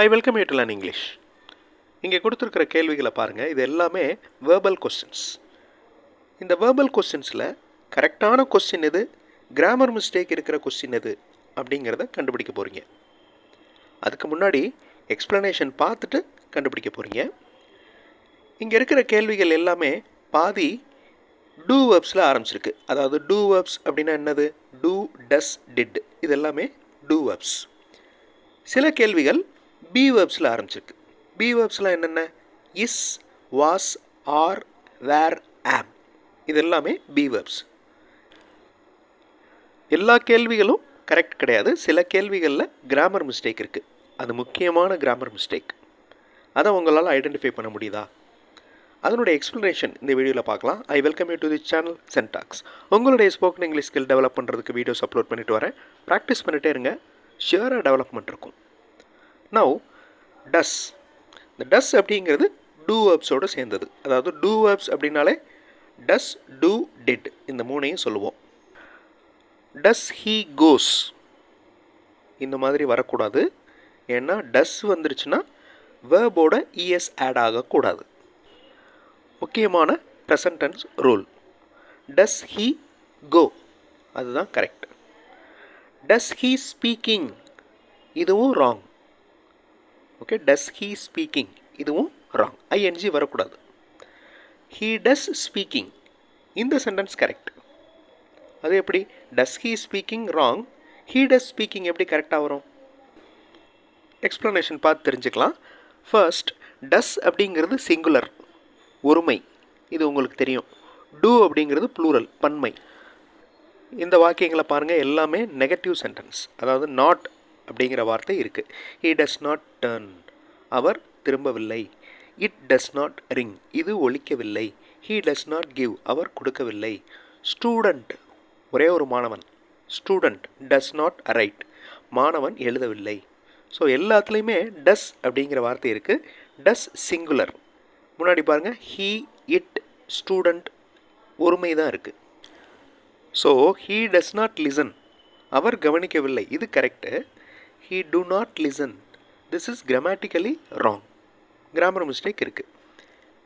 I welcome you to learn English. இங்கே கொடுத்துருக்கிற கேள்விகளை பாருங்கள். இது எல்லாமே வேர்பல் கொஸ்டின்ஸ். இந்த வேர்பல் கொஸ்டின்ஸில் கரெக்டான கொஸ்டின் எது, கிராமர் மிஸ்டேக் இருக்கிற கொஸ்டின் எது அப்படிங்கிறத கண்டுபிடிக்க போகிறீங்க. அதுக்கு முன்னாடி எக்ஸ்ப்ளனேஷன் பார்த்துட்டு கண்டுபிடிக்க போகிறீங்க. இங்கே இருக்கிற கேள்விகள் எல்லாமே பாதி டூ வேர்ப்ஸில் ஆரம்பிச்சிருக்கு. அதாவது டூ வேர்ப்ஸ் அப்படின்னா என்னது, டூ, டஸ், டிட், இது எல்லாமே டூ வேர்ப்ஸ். சில கேள்விகள் பி வேர்ப்ஸில் ஆரம்பிச்சிருக்கு. பி வேர்ப்ஸ்லாம் என்னென்ன, இஸ், வாஸ், ஆர், வேர், ஆம், இது எல்லாமே பி வேர்ப்ஸ். எல்லா கேள்விகளும் கரெக்ட் கிடையாது. சில கேள்விகளில் கிராமர் மிஸ்டேக் இருக்குது. அது முக்கியமான கிராமர் மிஸ்டேக். அதை உங்களால் ஐடென்டிஃபை பண்ண முடியுதா? அதனுடைய எக்ஸ்ப்ளனேஷன் இந்த வீடியோவில் பார்க்கலாம். I welcome you to the channel Sentax. உங்களுடைய ஸ்போக்கன் இங்கிலீஷ் ஸ்கில் டெவலப் பண்ணுறதுக்கு வீடியோஸ் அப்லோட் பண்ணிட்டு வரேன். ப்ராக்டிஸ் பண்ணிகிட்டே இருங்க, ஷியராக டெவலப்மெண்ட் இருக்கும். நவ் டஸ். இந்த டஸ் அப்படிங்கிறது டூ வேர்ப்ஸோடு சேர்ந்தது. அதாவது டூ வேர்ப்ஸ் அப்படின்னாலே டஸ், டூ, டிட் இந்த மூணையும் சொல்லுவோம். டஸ் ஹீ கோஸ் இந்த மாதிரி வரக்கூடாது. ஏன்னா டஸ் வந்துருச்சுன்னா வேர்போட இஎஸ் ஆட் ஆகக்கூடாது. முக்கியமான present tense rule. Does he go, அதுதான் கரெக்ட். டஸ் ஹீ ஸ்பீக்கிங், இதுவும் wrong. Okay, does he speaking இதுவும் ராங், ஐஎன்ஜி வரக்கூடாது. ஹீ டஸ் ஸ்பீக்கிங், இந்த சென்டென்ஸ் கரெக்ட். அது எப்படி, does he speaking wrong, he does speaking எப்படி கரெக்டாக வரும்? எக்ஸ்ப்ளனேஷன் பார்த்து தெரிஞ்சுக்கலாம். ஃபர்ஸ்ட், டஸ் அப்படிங்கிறது சிங்குலர், ஒருமை, இது உங்களுக்கு தெரியும். டூ அப்படிங்கிறது ப்ளூரல், பன்மை. இந்த வாக்கியங்களை பாருங்கள், எல்லாமே நெகட்டிவ் சென்டென்ஸ். அதாவது நாட் அப்படிங்கிற வார்த்தை இருக்குது. ஹீ டஸ் நாட் டர்ன், அவர் திரும்பவில்லை. இட் டஸ் நாட் ரிங், இது ஒலிக்கவில்லை. ஹீ டஸ் நாட் கிவ், அவர் கொடுக்கவில்லை. ஸ்டூடெண்ட், ஒரே ஒரு மாணவன். ஸ்டூடெண்ட் டஸ் நாட் ரைட், மாணவன் எழுதவில்லை. ஸோ எல்லாத்துலேயுமே டஸ் அப்படிங்கிற வார்த்தை இருக்குது. Does singular. முன்னாடி பாருங்கள், ஹீ, இட், ஸ்டூடெண்ட் ஒருமை தான் இருக்குது. So he does not listen, அவர் கவனிக்கவில்லை, இது correct. He do not listen, this is grammatically wrong. Grammar mistake இருக்குது.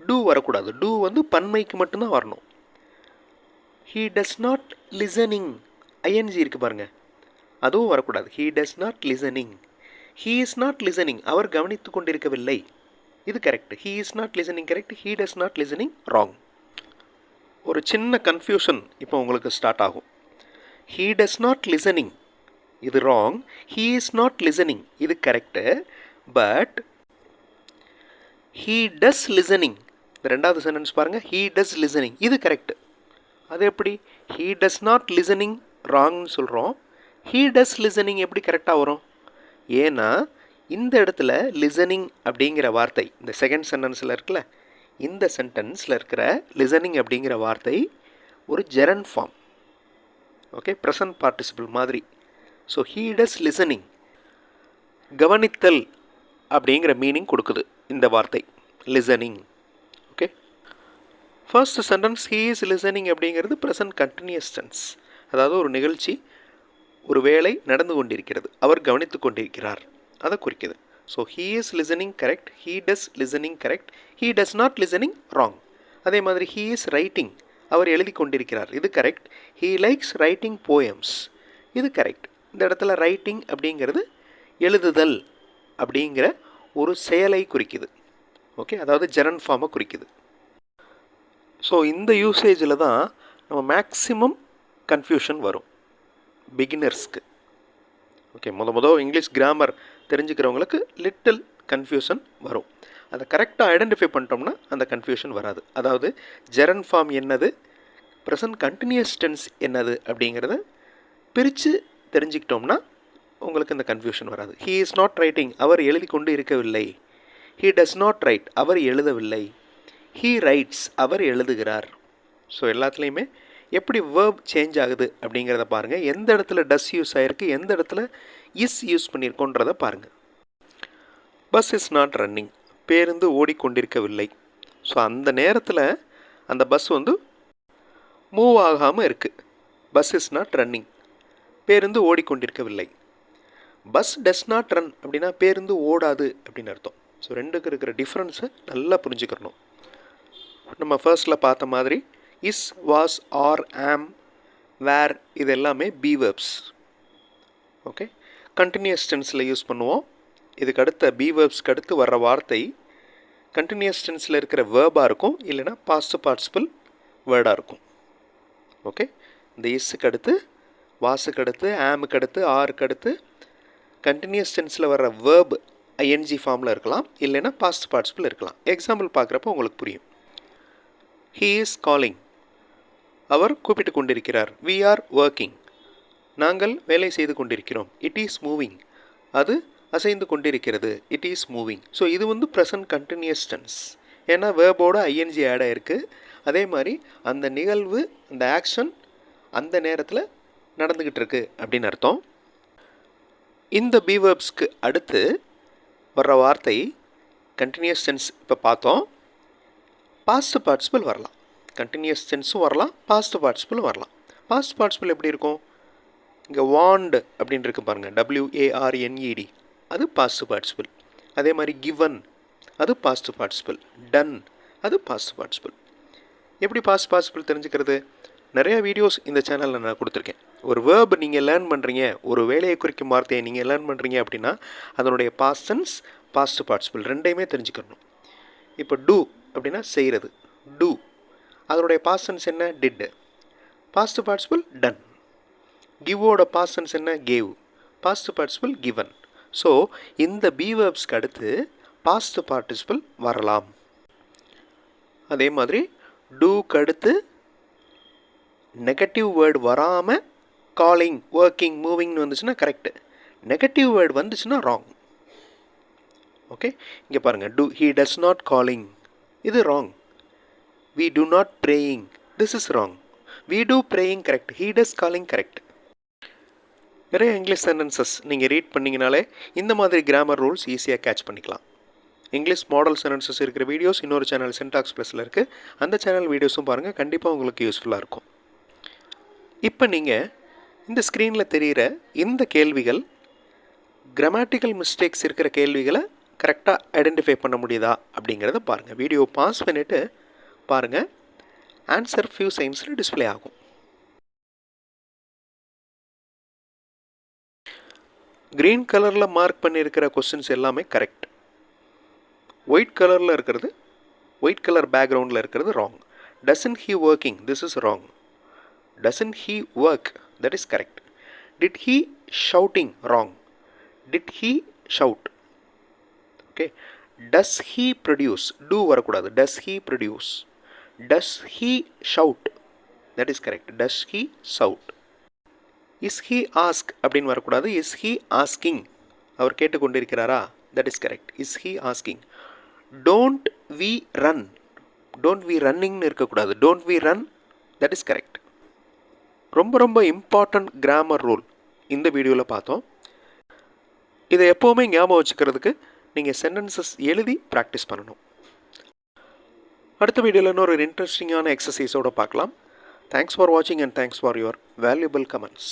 டூ வரக்கூடாது. டூ வந்து பன்மைக்கு மட்டும்தான் வரணும். He does not listening, ING இருக்குது பாருங்கள், அதுவும் வரக்கூடாது. He does not listening. He is not listening, அவர் கவனித்து கொண்டிருக்கவில்லை, இது correct. He is not listening correct. He does not listening wrong. ஒரு சின்ன கன்ஃபியூஷன் இப்போ உங்களுக்கு ஸ்டார்ட் ஆகும். He does not listening இது wrong, he is not listening இது correct. But he does listening, இந்த ரெண்டாவது சென்டென்ஸ் பாருங்கள், ஹீ டஸ் லிசனிங் இது கரெக்டு. அது எப்படி, ஹீ டஸ் நாட் லிசனிங் ராங்னு சொல்கிறோம், ஹீ டஸ் லிசனிங் எப்படி கரெக்டாக வரும்? ஏன்னா இந்த இடத்துல லிசனிங் அப்படிங்கிற வார்த்தை இந்த செகண்ட் சென்டென்ஸில் இருக்குல்ல, இந்த சென்டென்ஸில் இருக்கிற லிசனிங் அப்படிங்கிற வார்த்தை ஒரு gerund form. Okay, present participle மாதிரி. ஸோ ஹீ டஸ் லிசனிங், கவனித்தல் அப்படிங்கிற மீனிங் கொடுக்குது இந்த வார்த்தை listening. Okay, first sentence he is listening அப்படிங்கிறது ப்ரெசன்ட் கண்டினியூஸ் டென்ஸ். அதாவது ஒரு நிகழ்ச்சி, ஒரு வேலை நடந்து கொண்டிருக்கிறது, அவர் கவனித்து கொண்டிருக்கிறார், அதை குறிக்குது. So he is listening correct, he does listening correct, he does not listening wrong. அதே மாதிரி ஹீ இஸ் ரைட்டிங், அவர் எழுதி கொண்டிருக்கிறார், இது correct. He likes writing poems, இது கரெக்ட். இந்த இடத்துல ரைட்டிங் அப்படிங்கிறது எழுதுதல் அப்படிங்கிற ஒரு செயலை குறிக்குது. ஓகே, அதாவது ஜெரண்ட் ஃபார்மை குறிக்குது. ஸோ இந்த யூசேஜில் தான் நம்ம மேக்ஸிமம் கன்ஃபியூஷன் வரும் பிகினர்ஸ்க்கு. ஓகே, முதல் இங்கிலீஷ் கிராமர் தெரிஞ்சுக்கிறவங்களுக்கு லிட்டில் கன்ஃபியூஷன் வரும். அதை கரெக்டாக ஐடென்டிஃபை பண்ணிட்டோம்னா அந்த கன்ஃபியூஷன் வராது. அதாவது ஜெரண்ட் ஃபார்ம் என்னது, ப்ரெசன்ட் கண்டினியூஸ் டென்ஸ் என்னது அப்படிங்கிறத பிரித்து தெரிஞ்சுக்கிட்டோம்னா உங்களுக்கு இந்த கன்ஃபியூஷன் வராது. ஹீ இஸ் நாட் ரைட்டிங், அவர் எழுதி கொண்டு இருக்கவில்லை. ஹீ டஸ் நாட் ரைட், அவர் எழுதவில்லை. ஹீ ரைட்ஸ், அவர் எழுதுகிறார். ஸோ எல்லாத்துலேயுமே எப்படி வேர்ப் சேஞ்ச் ஆகுது அப்படிங்கிறத பாருங்கள். எந்த இடத்துல டஸ் யூஸ் ஆகிருக்கு, எந்த இடத்துல இஸ் யூஸ் பண்ணியிருக்கோன்றதை பாருங்கள். பஸ் இஸ் நாட் ரன்னிங், பேருந்து ஓடிக்கொண்டிருக்கவில்லை. ஸோ அந்த நேரத்தில் அந்த பஸ் வந்து மூவ் ஆகாமல் இருக்குது. பஸ் இஸ் நாட் ரன்னிங், பேருந்து ஓடிக்கொண்டிருக்கவில்லை. பஸ் டஸ் நாட் ரன் அப்படின்னா பேருந்து ஓடாது அப்படின்னு அர்த்தம். ஸோ ரெண்டுக்கு இருக்கிற டிஃப்ரென்ஸை நல்லா புரிஞ்சுக்கிறணும். நம்ம ஃபர்ஸ்ட்டில் பார்த்த மாதிரி இஸ், வாஸ், ஆர், ஆம், வேர் இது எல்லாமே பி வேர்ப்ஸ். ஓகே, கண்டினியூஸ் டென்ஸில் யூஸ் பண்ணுவோம். இதுக்கு அடுத்த பி வேர்ப்ஸ்க்கு அடுத்து வர்ற வார்த்தை கண்டினியூஸ் டென்ஸில் இருக்கிற வேர்பாக இருக்கும், இல்லைனா பாஸ்ட் பார்ட்டிசிபிள் வேர்டாக இருக்கும். ஓகே, இந்த இஸ்ஸுக்கு அடுத்து, வாஸுக்கு அடுத்து, ஆமுக்கு அடுத்து, ஆருக்கு அடுத்து கண்டினியூஸ் டென்ஸில் வர்ற வேர்ப் ஐஎன்ஜி ஃபார்மில் இருக்கலாம், இல்லைனா பாஸ்ட் பார்ட்டிசிபிள் இருக்கலாம். எக்ஸாம்பிள் பார்க்குறப்போ உங்களுக்கு புரியும். ஹீ இஸ் காலிங், அவர் கூப்பிட்டு கொண்டிருக்கிறார். வி ஆர் ஒர்க்கிங், நாங்கள் வேலை செய்து கொண்டிருக்கிறோம். இட் இஸ் மூவிங், அது அசைந்து கொண்டிருக்கிறது. It is moving. ஸோ இது வந்து ப்ரெசன்ட் கண்டினியூஸ் டென்ஸ், ஏன்னா வேர்போட ஐஎன்ஜி ஆட் ஆகிருக்கு. அதே மாதிரி அந்த நிகழ்வு, அந்த ஆக்ஷன் அந்த நேரத்தில் நடந்துக்கிட்டு இருக்கு அப்படின்னு அர்த்தம். இந்த பி வேர்ப்ஸ்க்கு அடுத்து வர்ற வார்த்தை கண்டினியூஸ் டென்ஸ். இப்போ பார்த்தோம், பாஸ்ட் பார்ட்டிசிபிள் வரலாம். கண்டினியூஸ் டென்ஸும் வரலாம், பாஸ்ட் பார்ட்டிசிபிளும் வரலாம். பாஸ்ட் பார்ட்டிசிபிள் எப்படி இருக்கும்? இங்கே வாண்ட் அப்படின்னு இருக்கு பாருங்கள், WARNED, அது பாஸ்ட் பார்ட்டிசிபிள். அதே மாதிரி கிவன், அது பாஸ்ட் பார்ட்டிசிபிள். டன், அது பாஸ்ட் பார்ட்டிசிபிள். எப்படி பாஸ்ட் பார்ட்டிசிபிள் தெரிஞ்சுக்கிறது? நிறையா வீடியோஸ் இந்த சேனலில் நான் கொடுத்துருக்கேன். ஒரு வேர்ப் நீங்கள் லேர்ன் பண்ணுறீங்க, ஒரு வேலையை குறிக்கும் வார்த்தையை நீங்கள் லேர்ன் பண்ணுறீங்க அப்படின்னா அதனுடைய பாஸ்ட் டென்ஸ், பாஸ்ட் பார்ட்டிசிபிள் ரெண்டையுமே தெரிஞ்சுக்கணும். இப்போ டூ அப்படின்னா செய்கிறது, டூ, அதனுடைய பாஸ்ட் டென்ஸ் என்ன? டிட். Past participle done. கிவோட பாஸ்ட் டென்ஸ் என்ன? Gave. Past participle given. So இந்த பி வேர்ப்ஸ்க்கு அடுத்து பாஸ்ட் பார்ட்டிசிபிள் வரலாம். அதே மாதிரி டூக்கு அடுத்து நெகட்டிவ் வேர்டு வராமல் காலிங், ஒர்க்கிங், மூவிங்னு வந்துச்சுன்னா கரெக்டு. நெகட்டிவ் வேர்டு வந்துச்சுன்னா ராங். ஓகே, இங்கே பாருங்கள், ஹீ டஸ் நாட் காலிங், இது wrong. We do not praying, this is wrong. We do praying correct, he does calling correct. நிறைய இங்கிலீஷ் சென்டென்சஸ் நீங்கள் read பண்ணிங்கனாலே இந்த மாதிரி கிராமர் ரூல்ஸ் ஈஸியாக கேட்ச் பண்ணிக்கலாம். இங்கிலீஷ் மாடல் சென்டென்சஸ் இருக்கிற வீடியோஸ் இன்னொரு சேனல் சென்டாக்ஸ் ப்ளஸில் இருக்குது, அந்த சேனல் வீடியோஸும் பாருங்கள், கண்டிப்பாக உங்களுக்கு யூஸ்ஃபுல்லாக இருக்கும். இப்போ நீங்கள் இந்த ஸ்க்ரீனில் தெரிகிற இந்த கேள்விகள் கிராமட்டிக்கல் மிஸ்டேக்ஸ் இருக்கிற கேள்விகளை கரெக்டாக ஐடென்டிஃபை பண்ண முடியுதா அப்படிங்கிறத பாருங்கள். வீடியோ பாஸ் பண்ணிவிட்டு பாருங்கள், ஆன்சர் ஃபியூ செகண்ட்ஸில் டிஸ்பிளே ஆகும். க்ரீன் கலரில் மார்க் பண்ணியிருக்கிற கொஸ்டின்ஸ் எல்லாமே கரெக்ட். ஒயிட் கலரில் இருக்கிறது, ஒயிட் கலர் பேக்ரவுண்டில் இருக்கிறது wrong. Doesn't he working, this is wrong. Doesn't he work, that is correct. Did he shouting, wrong. Did he shout. Okay, does he produce, do வரக்கூடாது, does he produce. Does he shout, that is correct. Does he shout. Is he ask அப்படின்னு வரக்கூடாது, is he asking, our கேட்டுக்கொண்டிருக்கிறாரா, that is correct. Is he asking. Don't we run, don't we ரன்னிங்னு இருக்கக்கூடாது, don't we run, that is correct. ரொம்ப ரொம்ப important grammar rule இந்த வீடியோவில் பார்த்தோம். இதை எப்போவுமே ஞாபகம் வச்சுக்கிறதுக்கு நீங்கள் சென்டென்சஸ் எழுதி ப்ராக்டிஸ் பண்ணணும். அடுத்த வீடியோவில் இன்னொரு இன்ட்ரெஸ்டிங்கான எக்ஸசைஸோடு பார்க்கலாம். Thanks for watching and thanks for your valuable comments.